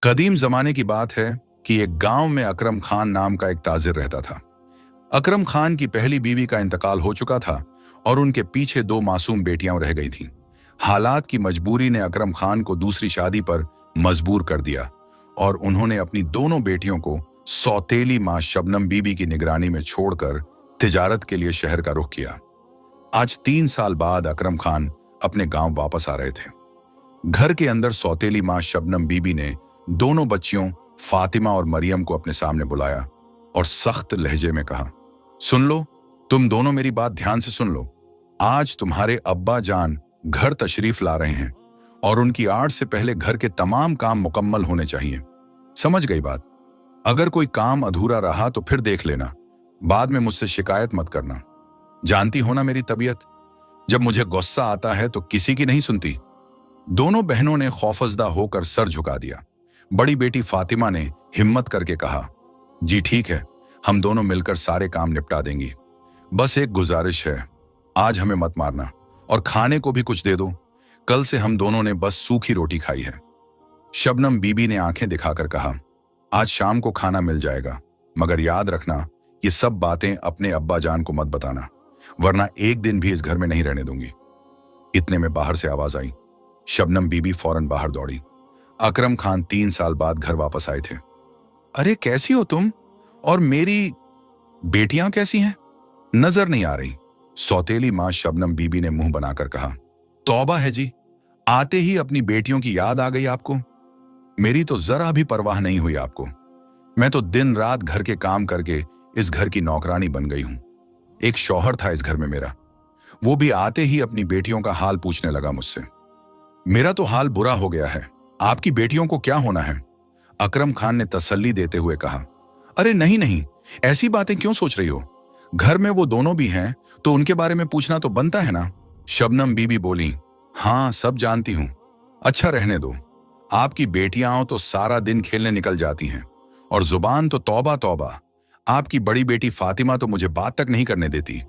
कदीम जमाने की बात है कि एक गांव में अकरम खान नाम का एक ताजिर रहता था। अकरम खान की पहली बीवी का इंतकाल हो चुका था और उनके पीछे दो मासूम बेटियां रह गई थीं। हालात की मजबूरी ने अकरम खान को दूसरी शादी पर मजबूर कर दिया और उन्होंने अपनी दोनों बेटियों को सौतेली मां शबनम बीबी की निगरानी में छोड़कर तिजारत के लिए शहर का रुख किया। आज 3 साल बाद अकरम खान अपने गांव वापस आ रहे थे। घर के अंदर सौतेली मां शबनम बीबी ने दोनों बच्चियों फातिमा और मरियम को अपने सामने बुलाया और सख्त लहजे में कहा, सुन लो, तुम दोनों मेरी बात ध्यान से सुन लो। आज तुम्हारे अब्बा जान घर तशरीफ ला रहे हैं और उनकी आड़ से पहले घर के तमाम काम मुकम्मल होने चाहिए। समझ गई बात? अगर कोई काम अधूरा रहा तो फिर देख लेना, बाद में मुझसे शिकायत मत करना। जानती हो ना मेरी तबीयत, जब मुझे गुस्सा आता है तो किसी की नहीं सुनती। दोनों बहनों ने खौफजदा होकर सर झुका दिया। बड़ी बेटी फातिमा ने हिम्मत करके कहा, जी ठीक है, हम दोनों मिलकर सारे काम निपटा देंगी। बस एक गुजारिश है, आज हमें मत मारना और खाने को भी कुछ दे दो। कल से हम दोनों ने बस सूखी रोटी खाई है। शबनम बीबी ने आंखें दिखाकर कहा, आज शाम को खाना मिल जाएगा, मगर याद रखना ये सब बातें अपने अब्बा जान को मत बताना, वरना एक दिन भी इस घर में नहीं रहने दूंगी। इतने में बाहर से आवाज आई। शबनम बीबी फौरन बाहर दौड़ी। अकरम खान 3 साल बाद घर वापस आए थे। अरे कैसी हो तुम, और मेरी बेटियां कैसी हैं? नजर नहीं आ रही, सौतेली मां शबनम बीबी ने मुंह बनाकर कहा। तौबा है जी, आते ही अपनी बेटियों की याद आ गई आपको। मेरी तो जरा भी परवाह नहीं हुई आपको। मैं तो दिन रात घर के काम करके इस घर की नौकरानी बन गई हूं। एक शौहर था इस घर में मेरा, वो भी आते ही अपनी बेटियों का हाल पूछने लगा मुझसे। मेरा तो हाल बुरा हो गया है, आपकी बेटियों को क्या होना है? अकरम खान ने तसल्ली देते हुए कहा, अरे नहीं नहीं, ऐसी बातें क्यों सोच रही हो? घर में वो दोनों भी हैं तो उनके बारे में पूछना तो बनता है ना। शबनम बीबी बोली, हाँ सब जानती हूं। अच्छा रहने दो, आपकी बेटियां तो सारा दिन खेलने निकल जाती हैं और जुबान तो तौबा तौबा। आपकी बड़ी बेटी फातिमा तो मुझे बात तक नहीं करने देती।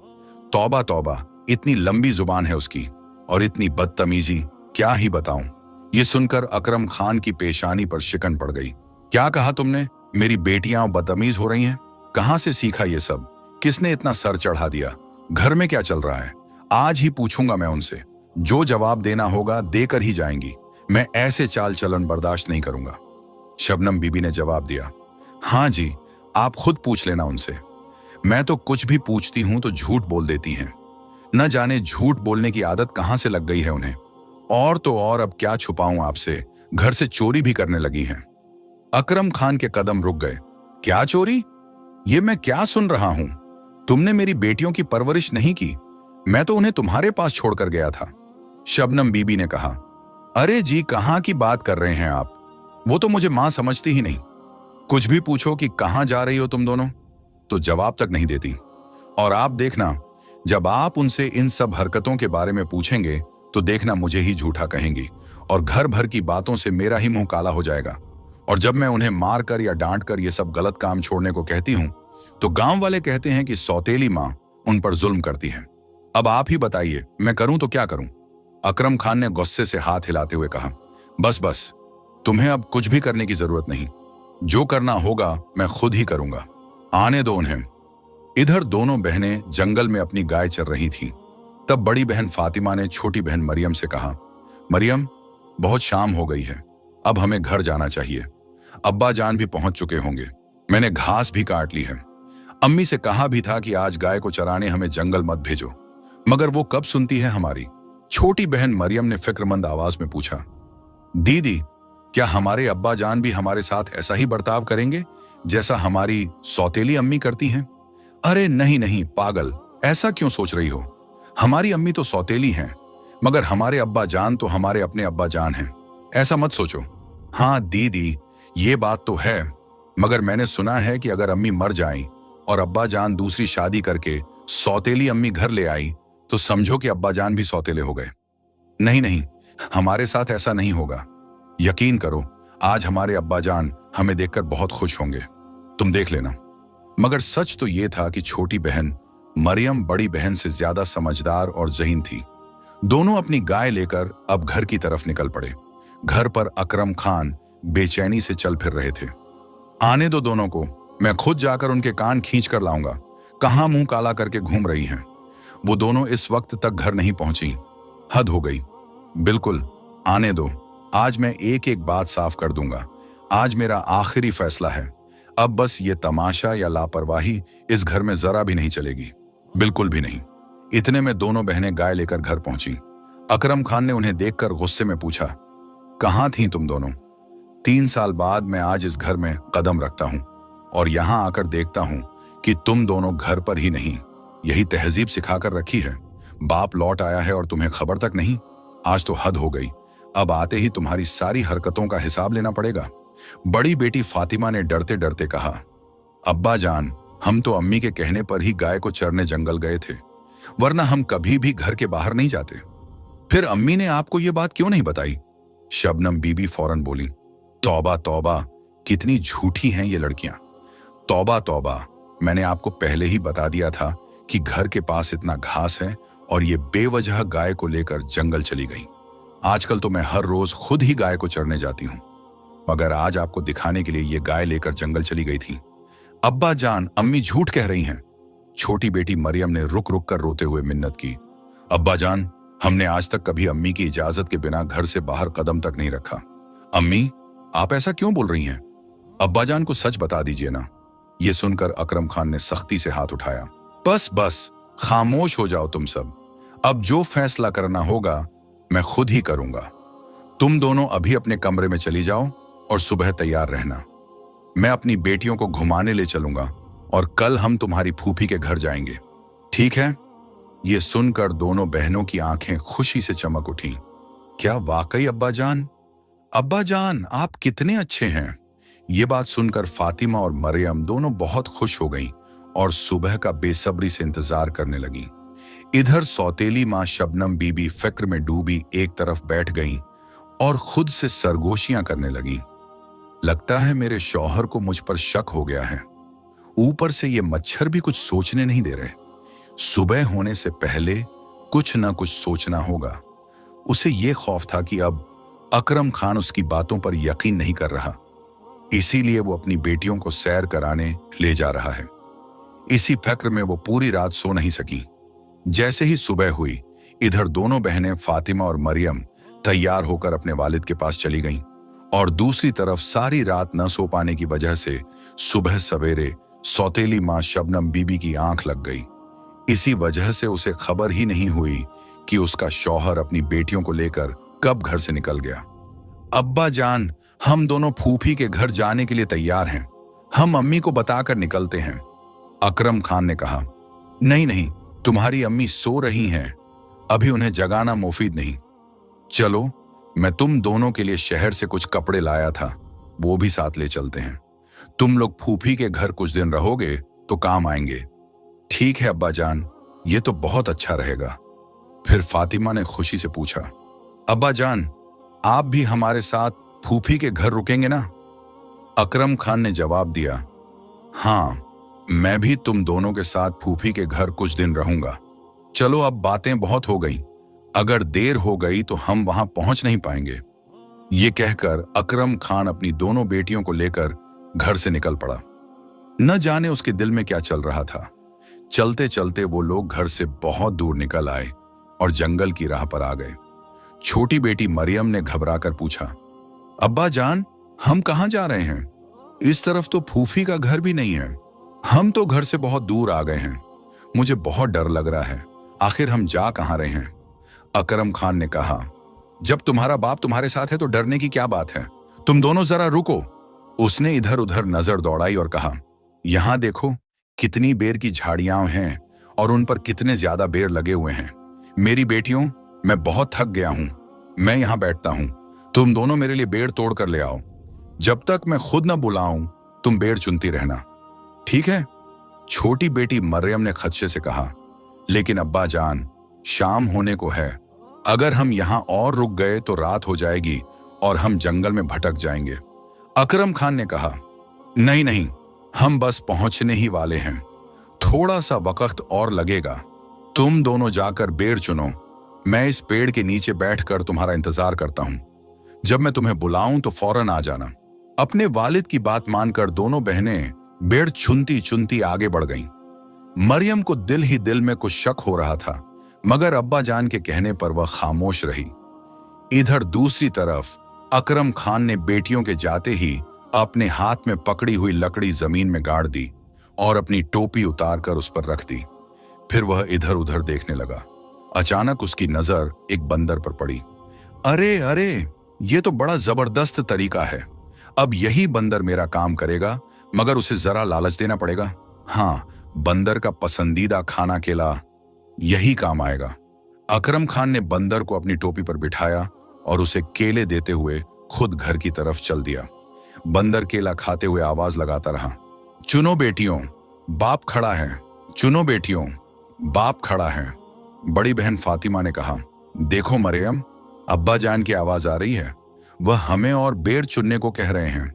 तौबा तौबा, इतनी लंबी जुबान है उसकी और इतनी बदतमीजी, क्या ही बताऊं। ये सुनकर अकरम खान की पेशानी पर शिकन पड़ गई। क्या कहा तुमने? मेरी बेटियां बदतमीज हो रही हैं? कहां से सीखा ये सब? किसने इतना सर चढ़ा दिया? घर में क्या चल रहा है? आज ही पूछूंगा मैं उनसे, जो जवाब देना होगा देकर ही जाएंगी। मैं ऐसे चाल चलन बर्दाश्त नहीं करूंगा। शबनम बीबी ने जवाब दिया, हाँ जी, आप खुद पूछ लेना उनसे। मैं तो कुछ भी पूछती हूं तो झूठ बोल देती हैं। न जाने झूठ बोलने की आदत कहां से लग गई है उन्हें। और तो और अब क्या छुपाऊं आपसे, घर से चोरी भी करने लगी हैं। अकरम खान के कदम रुक गए। क्या चोरी? ये मैं क्या सुन रहा हूं? तुमने मेरी बेटियों की परवरिश नहीं की, मैं तो उन्हें तुम्हारे पास छोड़कर गया था। शबनम बीबी ने कहा, अरे जी, कहां की बात कर रहे हैं आप? वो तो मुझे मां समझती ही नहीं। कुछ भी पूछो कि कहां जा रही हो तुम दोनों, तो जवाब तक नहीं देती। और आप देखना, जब आप उनसे इन सब हरकतों के बारे में पूछेंगे तो देखना मुझे ही झूठा कहेंगी और घर भर की बातों से मेरा ही मुंह काला हो जाएगा। और जब मैं उन्हें मार कर या डांट कर ये सब गलत काम छोड़ने को कहती हूं तो गांव वाले कहते हैं कि सौतेली मां उन पर जुल्म करती है। अब आप ही बताइए, मैं करूं तो क्या करूं? अकरम खान ने गुस्से से हाथ हिलाते हुए कहा, बस बस, तुम्हें अब कुछ भी करने की जरूरत नहीं। जो करना होगा मैं खुद ही करूंगा। आने दो उन्हें। इधर दोनों बहनें जंगल में अपनी गाय चर रही थीं। तब बड़ी बहन फातिमा ने छोटी बहन मरियम से कहा, मरियम, बहुत शाम हो गई है, अब हमें घर जाना चाहिए। अब्बा जान भी पहुंच चुके होंगे। मैंने घास भी काट ली है। अम्मी से कहा भी था कि आज गाय को चराने हमें जंगल मत भेजो, मगर वो कब सुनती है हमारी। छोटी बहन मरियम ने फिक्रमंद आवाज में पूछा, दीदी, क्या हमारे अब्बा जान भी हमारे साथ ऐसा ही बर्ताव करेंगे जैसा हमारी सौतेली अम्मी करती हैं? अरे नहीं नहीं पागल, ऐसा क्यों सोच रही हो? हमारी अम्मी तो सौतेली हैं, मगर हमारे अब्बा जान तो हमारे अपने अब्बा जान हैं। ऐसा मत सोचो। हाँ दीदी, ये बात तो है, मगर मैंने सुना है कि अगर अम्मी मर जाएं और अब्बा जान दूसरी शादी करके सौतेली अम्मी घर ले आई तो समझो कि अब्बा जान भी सौतेले हो गए। नहीं नहीं, हमारे साथ ऐसा नहीं होगा। यकीन करो, आज हमारे अब्बा जान हमें देखकर बहुत खुश होंगे, तुम देख लेना। मगर सच तो यह था कि छोटी बहन मरियम बड़ी बहन से ज्यादा समझदार और ज़हीन थी। दोनों अपनी गाय लेकर अब घर की तरफ निकल पड़े। घर पर अकरम खान बेचैनी से चल फिर रहे थे। आने दो दोनों को, मैं खुद जाकर उनके कान खींच कर लाऊंगा। कहाँ मुंह काला करके घूम रही हैं। वो दोनों इस वक्त तक घर नहीं पहुंची। हद हो गई। बिल्कुल, आने दो। आज मैं एक एक बात साफ कर दूंगा। आज मेरा आखिरी फैसला है। अब बस ये तमाशा या लापरवाही इस घर में जरा भी नहीं चलेगी, बिल्कुल भी नहीं। इतने में दोनों बहनें गाय लेकर घर पहुंची। अकरम खान ने उन्हें देखकर गुस्से में पूछा, कहाँ थीं तुम दोनों? 3 साल बाद मैं आज इस घर में कदम रखता हूं और यहां आकर देखता हूं कि तुम दोनों घर पर ही नहीं। यही तहजीब सिखाकर रखी है। बाप लौट आया है और तुम्हें खबर तक नहीं। आज तो हद हो गई। अब आते ही तुम्हारी सारी हरकतों का हिसाब लेना पड़ेगा। बड़ी बेटी फातिमा ने डरते डरते कहा, अब्बा जान, हम तो अम्मी के कहने पर ही गाय को चरने जंगल गए थे, वरना हम कभी भी घर के बाहर नहीं जाते। फिर अम्मी ने आपको ये बात क्यों नहीं बताई? शबनम बीबी फौरन बोली, तौबा तौबा, कितनी झूठी हैं ये लड़कियां। तौबा तौबा, मैंने आपको पहले ही बता दिया था कि घर के पास इतना घास है और ये बेवजह गाय को लेकर जंगल चली गई। आजकल तो मैं हर रोज खुद ही गाय को चरने जाती हूं, मगर आज आपको दिखाने के लिए ये गाय लेकर जंगल चली गई थी। अब्बा जान, अम्मी झूठ कह रही हैं। छोटी बेटी मरियम ने रुक रुक कर रोते हुए मिन्नत की, अब्बा जान, हमने आज तक कभी अम्मी की इजाजत के बिना घर से बाहर कदम तक नहीं रखा। अम्मी, आप ऐसा क्यों बोल रही हैं? अब्बा जान को सच बता दीजिए ना। ये सुनकर अकरम खान ने सख्ती से हाथ उठाया। बस बस, खामोश हो जाओ तुम सब। अब जो फैसला करना होगा मैं खुद ही करूंगा। तुम दोनों अभी अपने कमरे में चली जाओ और सुबह तैयार रहना। मैं अपनी बेटियों को घुमाने ले चलूंगा और कल हम तुम्हारी फूफी के घर जाएंगे, ठीक है? ये सुनकर दोनों बहनों की आंखें खुशी से चमक उठी। क्या वाकई अब्बा जान? अब्बा जान, आप कितने अच्छे हैं। ये बात सुनकर फातिमा और मरियम दोनों बहुत खुश हो गईं और सुबह का बेसब्री से इंतजार करने लगीं। इधर सौतेली मां शबनम बीबी फिक्र में डूबी एक तरफ बैठ गईं और खुद से सरगोशियां करने लगीं। लगता है मेरे शौहर को मुझ पर शक हो गया है। ऊपर से ये मच्छर भी कुछ सोचने नहीं दे रहे। सुबह होने से पहले कुछ ना कुछ सोचना होगा। उसे ये खौफ था कि अब अकरम खान उसकी बातों पर यकीन नहीं कर रहा, इसीलिए वो अपनी बेटियों को सैर कराने ले जा रहा है। इसी फिक्र में वो पूरी रात सो नहीं सकी। जैसे ही सुबह हुई, इधर दोनों बहनें फातिमा और मरियम तैयार होकर अपने वालिद के पास चली गईं और दूसरी तरफ सारी रात न सो पाने की वजह से सुबह सवेरे सौतेली मां शबनम बीबी की आंख लग गई। इसी वजह से उसे खबर ही नहीं हुई कि उसका शौहर अपनी बेटियों को लेकर कब घर से निकल गया। अब्बा जान, हम दोनों फूफी के घर जाने के लिए तैयार हैं। हम अम्मी को बताकर निकलते हैं। अकरम खान ने कहा, नहीं नहीं, तुम्हारी अम्मी सो रही हैं, अभी उन्हें जगाना मुफीद नहीं। चलो, मैं तुम दोनों के लिए शहर से कुछ कपड़े लाया था, वो भी साथ ले चलते हैं। तुम लोग फूफी के घर कुछ दिन रहोगे तो काम आएंगे। ठीक है अब्बा जान, ये तो बहुत अच्छा रहेगा। फिर फातिमा ने खुशी से पूछा, अब्बा जान, आप भी हमारे साथ फूफी के घर रुकेंगे ना? अकरम खान ने जवाब दिया, हाँ, मैं भी तुम दोनों के साथ फूफी के घर कुछ दिन रहूंगा। चलो, अब बातें बहुत हो गई, अगर देर हो गई तो हम वहां पहुंच नहीं पाएंगे। ये कहकर अकरम खान अपनी दोनों बेटियों को लेकर घर से निकल पड़ा। न जाने उसके दिल में क्या चल रहा था। चलते चलते वो लोग घर से बहुत दूर निकल आए और जंगल की राह पर आ गए। छोटी बेटी मरियम ने घबराकर पूछा, अब्बा जान, हम कहाँ जा रहे हैं? इस तरफ तो फूफी का घर भी नहीं है। हम तो घर से बहुत दूर आ गए हैं। मुझे बहुत डर लग रहा है। आखिर हम जा कहाँ रहे हैं? अकरम खान ने कहा, जब तुम्हारा बाप तुम्हारे साथ है तो डरने की क्या बात है? तुम दोनों जरा रुको। उसने इधर उधर नजर दौड़ाई और कहा, यहां देखो, कितनी बेर की झाड़ियां हैं और उन पर कितने ज्यादा बेर लगे हुए हैं। मेरी बेटियों, मैं बहुत थक गया हूं। मैं यहां बैठता हूं। तुम दोनों मेरे लिए बेर तोड़ कर ले आओ। जब तक मैं खुद न बुलाऊं, तुम बेर चुनती रहना, ठीक है? छोटी बेटी मरियम ने खदशे से कहा, लेकिन अब्बा जान, शाम होने को है। अगर हम यहां और रुक गए तो रात हो जाएगी और हम जंगल में भटक जाएंगे। अकरम खान ने कहा, नहीं नहीं, हम बस पहुंचने ही वाले हैं। थोड़ा सा वक्त और लगेगा। तुम दोनों जाकर बेर चुनो। मैं इस पेड़ के नीचे बैठकर तुम्हारा इंतजार करता हूं। जब मैं तुम्हें बुलाऊं तो फौरन आ जाना। अपने वालिद की बात मानकर दोनों बहनें बेड़ चुनती चुनती आगे बढ़ गईं। मरियम को दिल ही दिल में कुछ शक हो रहा था, मगर अब्बा जान के कहने पर वह खामोश रही। इधर दूसरी तरफ अकरम खान ने बेटियों के जाते ही अपने हाथ में पकड़ी हुई लकड़ी जमीन में गाड़ दी और अपनी टोपी उतारकर उस पर रख दी। फिर वह इधर उधर देखने लगा। अचानक उसकी नजर एक बंदर पर पड़ी। अरे अरे, ये तो बड़ा जबरदस्त तरीका है। अब यही बंदर मेरा काम करेगा, मगर उसे जरा लालच देना पड़ेगा। हाँ, बंदर का पसंदीदा खाना केला यही काम आएगा। अकरम खान ने बंदर को अपनी टोपी पर बिठाया और उसे केले देते हुए खुद घर की तरफ चल दिया। बंदर केला खाते हुए आवाज लगाता रहा, चुनो बेटियों, बाप खड़ा है। चुनो बेटियों, बाप खड़ा है। बड़ी बहन फातिमा ने कहा, देखो मरियम, अब्बा जान की आवाज आ रही है। वह हमें और बेर चुनने को कह रहे हैं।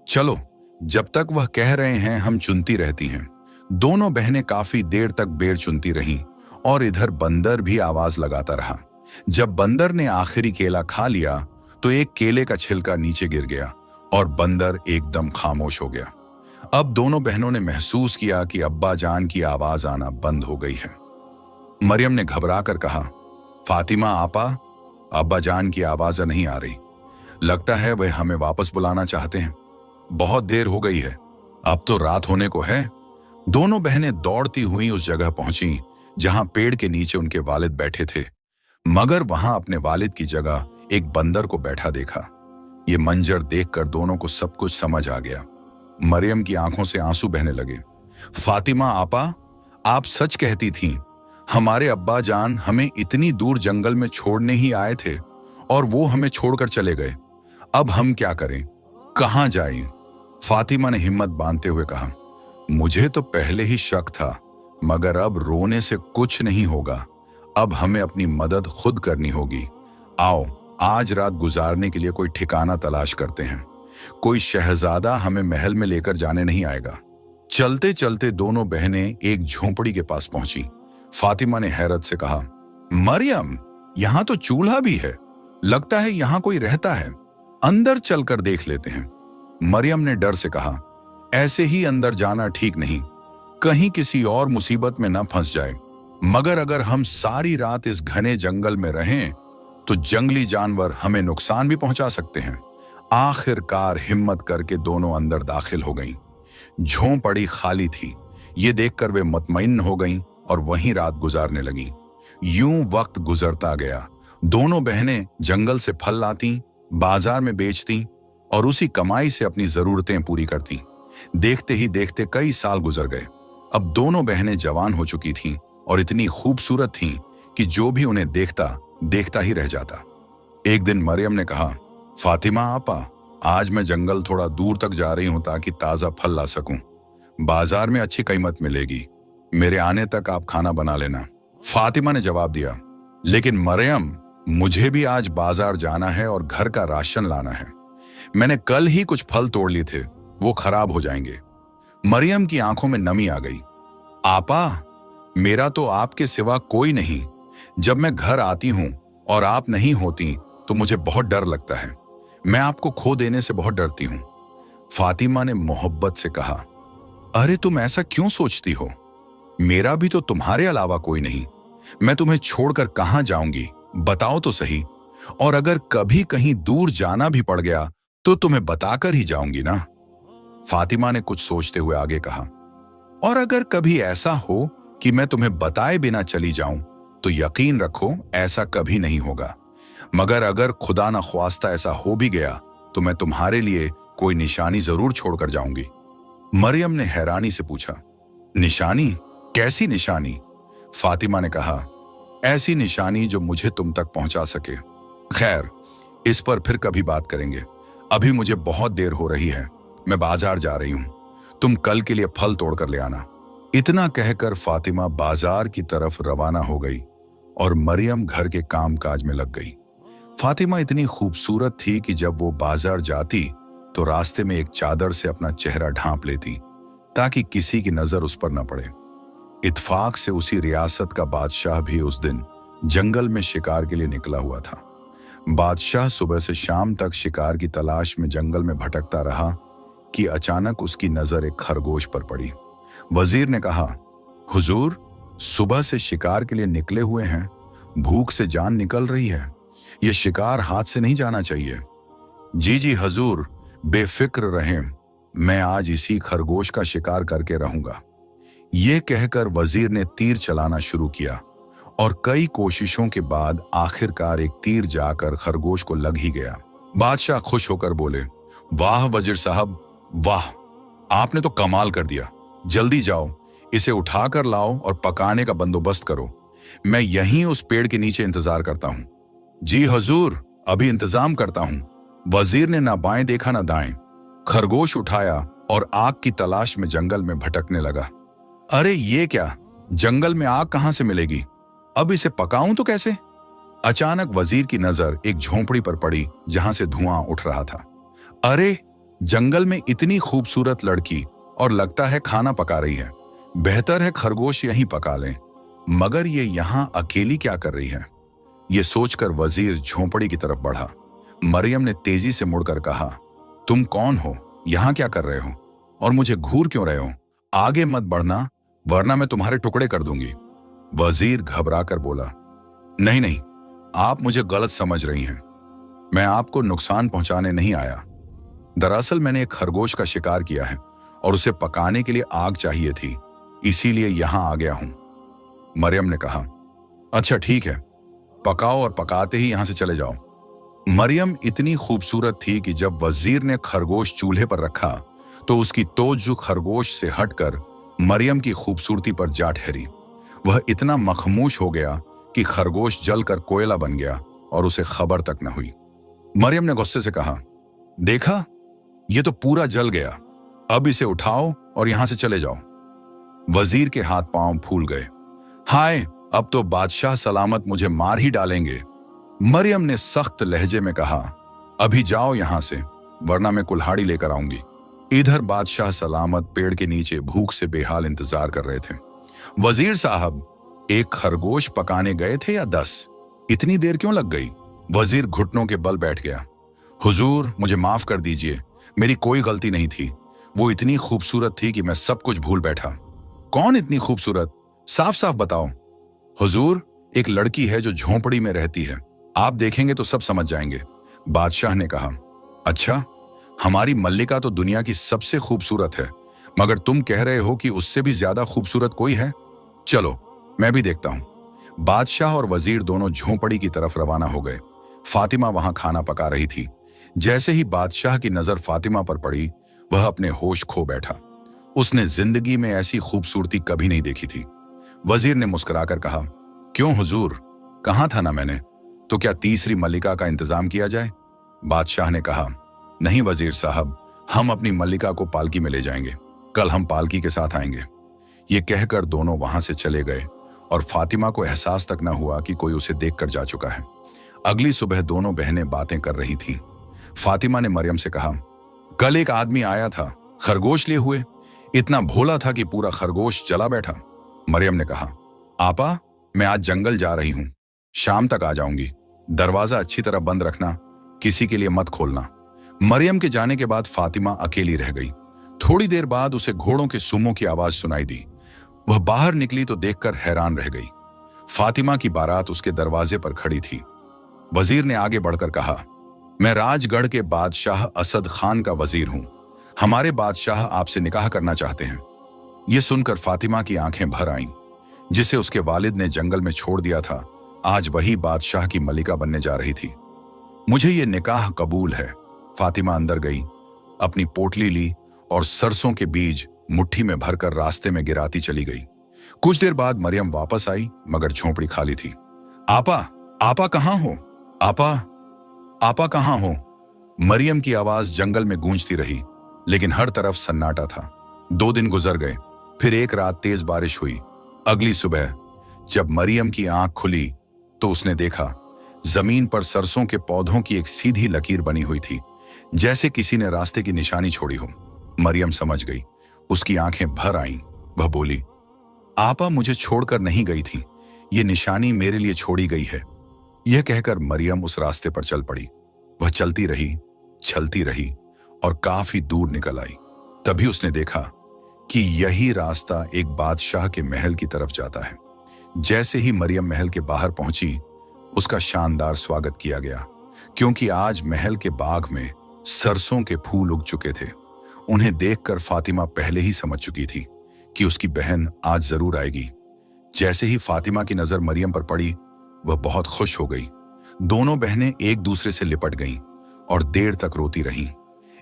चलो, जब तक वह कह रहे हैं हम चुनती रहती हैं। दोनों बहनें काफी देर तक बेर चुनती रहीं और इधर बंदर भी आवाज लगाता रहा। जब बंदर ने आखिरी केला खा लिया तो एक केले का छिलका नीचे गिर गया और बंदर एकदम खामोश हो गया। अब दोनों बहनों ने महसूस किया कि अब्बा जान की आवाज आना बंद हो गई है। मरियम ने घबरा कर कहा, फातिमा आपा, अब्बा जान की आवाज नहीं आ रही। लगता है वह हमें वापस बुलाना चाहते हैं। बहुत देर हो गई है, अब तो रात होने को है। दोनों बहनें दौड़ती हुई उस जगह पहुंची जहां पेड़ के नीचे उनके वालिद बैठे थे, मगर वहां अपने वालिद की जगह एक बंदर को बैठा देखा। ये मंजर देखकर दोनों को सब कुछ समझ आ गया। मरियम की आंखों से आंसू बहने लगे। फातिमा आपा, आप सच कहती थीं। हमारे अब्बा जान हमें इतनी दूर जंगल में छोड़ने ही आए थे और वो हमें छोड़कर चले गए। अब हम क्या करें, कहां जाएं? फातिमा ने हिम्मत बांधते हुए कहा, मुझे तो पहले ही शक था, मगर अब रोने से कुछ नहीं होगा। अब हमें अपनी मदद खुद करनी होगी। आओ, आज रात गुजारने के लिए कोई ठिकाना तलाश करते हैं। कोई शहजादा हमें महल में लेकर जाने नहीं आएगा। चलते चलते दोनों बहनें एक झोंपड़ी के पास पहुंची। फातिमा ने हैरत से कहा, मरियम, यहां तो चूल्हा भी है। लगता है यहां कोई रहता है। अंदर चलकर देख लेते हैं। मरियम ने डर से कहा, ऐसे ही अंदर जाना ठीक नहीं, कहीं किसी और मुसीबत में न फंस जाए। मगर अगर हम सारी रात इस घने जंगल में रहें तो जंगली जानवर हमें नुकसान भी पहुंचा सकते हैं। आखिरकार हिम्मत करके दोनों अंदर दाखिल हो गईं। झोंपड़ी खाली थी। ये देखकर वे मुतमईन हो गईं और वहीं रात गुजारने लगीं। यूं वक्त गुजरता गया। दोनों बहनें जंगल से फल लाती, बाजार में बेचती और उसी कमाई से अपनी जरूरतें पूरी करती। देखते ही देखते कई साल गुजर गए। अब दोनों बहनें जवान हो चुकी थीं और इतनी खूबसूरत थीं कि जो भी उन्हें देखता देखता ही रह जाता। एक दिन मरियम ने कहा, फातिमा आपा, आज मैं जंगल थोड़ा दूर तक जा रही हूं ताकि ताजा फल ला सकूं। बाजार में अच्छी कीमत मिलेगी। मेरे आने तक आप खाना बना लेना। फातिमा ने जवाब दिया, लेकिन मरियम, मुझे भी आज बाजार जाना है और घर का राशन लाना है। मैंने कल ही कुछ फल तोड़ लिए थे, वो खराब हो जाएंगे। मरियम की आंखों में नमी आ गई। आपा, मेरा तो आपके सिवा कोई नहीं। जब मैं घर आती हूं और आप नहीं होती तो मुझे बहुत डर लगता है। मैं आपको खो देने से बहुत डरती हूं। फातिमा ने मोहब्बत से कहा, अरे तुम ऐसा क्यों सोचती हो? मेरा भी तो तुम्हारे अलावा कोई नहीं। मैं तुम्हें छोड़कर कहां जाऊंगी, बताओ तो सही। और अगर कभी कहीं दूर जाना भी पड़ गया तो तुम्हें बताकर ही जाऊंगी ना। फातिमा ने कुछ सोचते हुए आगे कहा, और अगर कभी ऐसा हो कि मैं तुम्हें बताए बिना चली जाऊं तो यकीन रखो ऐसा कभी नहीं होगा। मगर अगर खुदा न ख्वास्ता ऐसा हो भी गया तो मैं तुम्हारे लिए कोई निशानी जरूर छोड़कर जाऊंगी। मरियम ने हैरानी से पूछा, निशानी? कैसी निशानी? फातिमा ने कहा, ऐसी निशानी जो मुझे तुम तक पहुंचा सके। खैर, इस पर फिर कभी बात करेंगे। अभी मुझे बहुत देर हो रही है, मैं बाजार जा रही हूं। तुम कल के लिए फल तोड़कर ले आना। इतना कहकर फातिमा बाजार की तरफ रवाना हो गई और मरियम घर के कामकाज में लग गई। फातिमा इतनी खूबसूरत थी कि जब वो बाजार जाती तो रास्ते में एक चादर से अपना चेहरा ढांप लेती ताकि किसी की नजर उस पर न पड़े। इत्फाक से उसी रियासत का बादशाह भी उस दिन जंगल में शिकार के लिए निकला हुआ था। बादशाह सुबह से शाम तक शिकार की तलाश में जंगल में भटकता रहा कि अचानक उसकी नजर एक खरगोश पर पड़ी। वजीर ने कहा, हुजूर, सुबह से शिकार के लिए निकले हुए हैं, भूख से जान निकल रही है, यह शिकार हाथ से नहीं जाना चाहिए। जी जी हजूर, बेफिक्र रहें, मैं आज इसी खरगोश का शिकार करके रहूंगा। यह कहकर वजीर ने तीर चलाना शुरू किया और कई कोशिशों के बाद आखिरकार एक तीर जाकर खरगोश को लग ही गया। बादशाह खुश होकर बोले, वाह वजीर साहब, वाह, आपने तो कमाल कर दिया। जल्दी जाओ, इसे उठाकर लाओ और पकाने का बंदोबस्त करो। मैं यहीं उस पेड़ के नीचे इंतजार करता हूं। जी हजूर, अभी इंतजाम करता हूं। वजीर ने ना बाएं देखा ना दाएं, खरगोश उठाया और आग की तलाश में जंगल में भटकने लगा। अरे ये क्या, जंगल में आग कहां से मिलेगी? अब इसे पकाऊं तो कैसे? अचानक वजीर की नजर एक झोंपड़ी पर पड़ी जहां से धुआं उठ रहा था। अरे, जंगल में इतनी खूबसूरत लड़की और लगता है खाना पका रही है। बेहतर है खरगोश यहीं पका लें। मगर ये यहां अकेली क्या कर रही है? ये सोचकर वजीर झोंपड़ी की तरफ बढ़ा। मरियम ने तेजी से मुड़कर कहा, तुम कौन हो? यहां क्या कर रहे हो? और मुझे घूर क्यों रहे हो? आगे मत बढ़ना, वरना मैं तुम्हारे टुकड़े कर दूंगी। वजीर घबराकर बोला, नहीं नहीं, आप मुझे गलत समझ रही हैं। मैं आपको नुकसान पहुंचाने नहीं आया। दरअसल मैंने एक खरगोश का शिकार किया है और उसे पकाने के लिए आग चाहिए थी, इसीलिए यहां आ गया हूं। मरियम ने कहा, अच्छा ठीक है, पकाओ और पकाते ही यहां से चले जाओ। मरियम इतनी खूबसूरत थी कि जब वजीर ने खरगोश चूल्हे पर रखा तो उसकी तवज्जो खरगोश से हटकर मरियम की खूबसूरती पर जा ठहरी। वह इतना मखमूश हो गया कि खरगोश जलकर कोयला बन गया और उसे खबर तक न हुई। मरियम ने गुस्से से कहा, देखा, यह तो पूरा जल गया। अब इसे उठाओ और यहां से चले जाओ। वजीर के हाथ पांव फूल गए। हाय, अब तो बादशाह सलामत मुझे मार ही डालेंगे। मरियम ने सख्त लहजे में कहा, अभी जाओ यहां से, वरना मैं कुल्हाड़ी लेकर आऊंगी। इधर बादशाह सलामत पेड़ के नीचे भूख से बेहाल इंतजार कर रहे थे। वजीर साहब, एक खरगोश पकाने गए थे या 10? इतनी देर क्यों लग गई? वजीर घुटनों के बल बैठ गया। हुजूर, मुझे माफ कर दीजिए, मेरी कोई गलती नहीं थी। वो इतनी खूबसूरत थी कि मैं सब कुछ भूल बैठा। कौन इतनी खूबसूरत? साफ साफ बताओ। हुजूर, एक लड़की है जो झोंपड़ी में रहती है, आप देखेंगे तो सब समझ जाएंगे। बादशाह ने कहा, अच्छा, हमारी मल्लिका तो दुनिया की सबसे खूबसूरत है, मगर तुम कह रहे हो कि उससे भी ज्यादा खूबसूरत कोई है? चलो, मैं भी देखता हूं। बादशाह और वजीर दोनों झोंपड़ी की तरफ रवाना हो गए। फातिमा वहां खाना पका रही थी। जैसे ही बादशाह की नजर फातिमा पर पड़ी, वह अपने होश खो बैठा। उसने जिंदगी में ऐसी खूबसूरती कभी नहीं देखी थी। वजीर ने मुस्कुराकर कहा, क्यों हुजूर, कहा था ना मैंने, तो क्या तीसरी मल्लिका का इंतजाम किया जाए? बादशाह ने कहा, नहीं वजीर साहब, हम अपनी मल्लिका को पालकी में ले जाएंगे। कल हम पालकी के साथ आएंगे। ये कहकर दोनों वहां से चले गए और फातिमा को एहसास तक न हुआ कि कोई उसे देखकर जा चुका है। अगली सुबह दोनों बहनें बातें कर रही थीं। फातिमा ने मरियम से कहा, कल एक आदमी आया था खरगोश लिए हुए, इतना भोला था कि पूरा खरगोश जला बैठा। मरियम ने कहा, आपा, मैं आज जंगल जा रही हूं, शाम तक आ जाऊंगी। दरवाजा अच्छी तरह बंद रखना, किसी के लिए मत खोलना। मरियम के जाने के बाद फातिमा अकेली रह गई। थोड़ी देर बाद उसे घोड़ों के सुमों की आवाज सुनाई दी। वह बाहर निकली तो देखकर हैरान रह गई। फातिमा की बारात उसके दरवाजे पर खड़ी थी। वजीर ने आगे बढ़कर कहा, मैं राजगढ़ के बादशाह असद खान का वजीर हूं। हमारे बादशाह आपसे निकाह करना चाहते हैं। यह सुनकर फातिमा की आंखें भर आईं। जिसे उसके वालिद ने जंगल में छोड़ दिया था, आज वही बादशाह की मलिका बनने जा रही थी। मुझे ये निकाह कबूल है। फातिमा अंदर गई, अपनी पोटली ली और सरसों के बीज मुट्ठी में भरकर रास्ते में गिराती चली गई। कुछ देर बाद मरियम वापस आई, मगर झोंपड़ी खाली थी। आपा, आपा कहाँ हो? आपा, आपा कहाँ हो? मरियम की आवाज जंगल में गूंजती रही, लेकिन हर तरफ सन्नाटा था। 2 दिन गुजर गए, फिर एक रात तेज बारिश हुई। अगली सुबह जब मरियम की आंख खुली तो उसने देखा जमीन पर सरसों के पौधों की एक सीधी लकीर बनी हुई थी, जैसे किसी ने रास्ते की निशानी छोड़ी हो। मरियम समझ गई, उसकी आंखें भर आईं। वह बोली, आपा मुझे छोड़कर नहीं गई थी, ये निशानी मेरे लिए छोड़ी गई है। यह कहकर मरियम उस रास्ते पर चल पड़ी। वह चलती रही और काफी दूर निकल आई। तभी उसने देखा कि यही रास्ता एक बादशाह के महल की तरफ जाता है। जैसे ही मरियम महल के बाहर पहुंची, उसका शानदार स्वागत किया गया, क्योंकि आज महल के बाग में सरसों के फूल उग चुके थे। उन्हें देखकर फातिमा पहले ही समझ चुकी थी कि उसकी बहन आज जरूर आएगी। जैसे ही फातिमा की नजर मरियम पर पड़ी, वह बहुत खुश हो गई। दोनों बहनें एक दूसरे से लिपट गईं और देर तक रोती रहीं।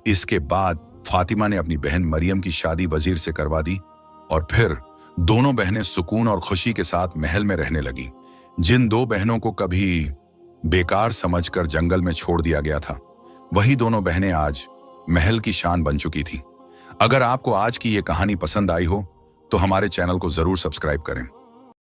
इसके बाद फातिमा ने अपनी बहन मरियम की शादी वजीर से करवा दी और फिर दोनों बहनें सुकून और खुशी के साथ महल में रहने लगीं। जिन दो बहनों को कभी बेकार समझकर जंगल में छोड़ दिया गया था, वही दोनों बहनें आज महल की शान बन चुकी थीं। अगर आपको आज की ये कहानी पसंद आई हो तो हमारे चैनल को जरूर सब्सक्राइब करें।